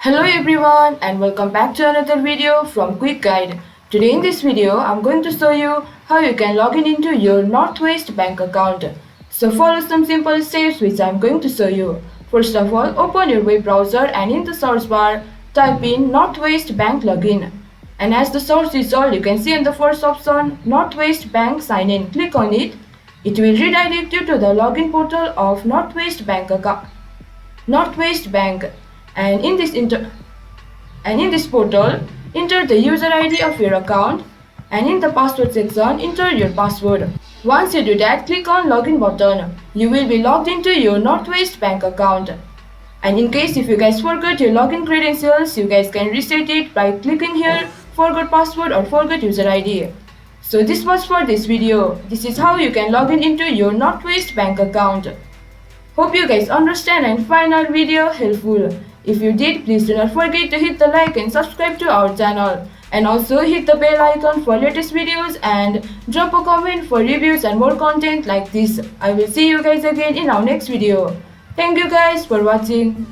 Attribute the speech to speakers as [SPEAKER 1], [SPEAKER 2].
[SPEAKER 1] Hello everyone and welcome back to another video from Quick Guide. Today in this video I'm going to show you how you can log in into your Northwest Bank account. So follow some simple steps which I'm going to show you. First of all, open your web browser and in the search bar type in Northwest Bank login. And as the search result you can see in the first option Northwest Bank sign in. Click on it. It will redirect you to the login portal of Northwest Bank account. Northwest Bank. And in this portal, enter the user ID of your account and in the password section, enter your password. Once you do that, click on login button. You will be logged into your Northwest Bank account. And in case if you guys forgot your login credentials, you guys can reset it by clicking here, forgot password or forgot user ID. So this was for this video. This is how you can log in into your Northwest Bank account. Hope you guys understand and find our video helpful. If you did, please do not forget to hit the like and subscribe to our channel. And also hit the bell icon for latest videos and drop a comment for reviews and more content like this. I will see you guys again in our next video. Thank you guys for watching.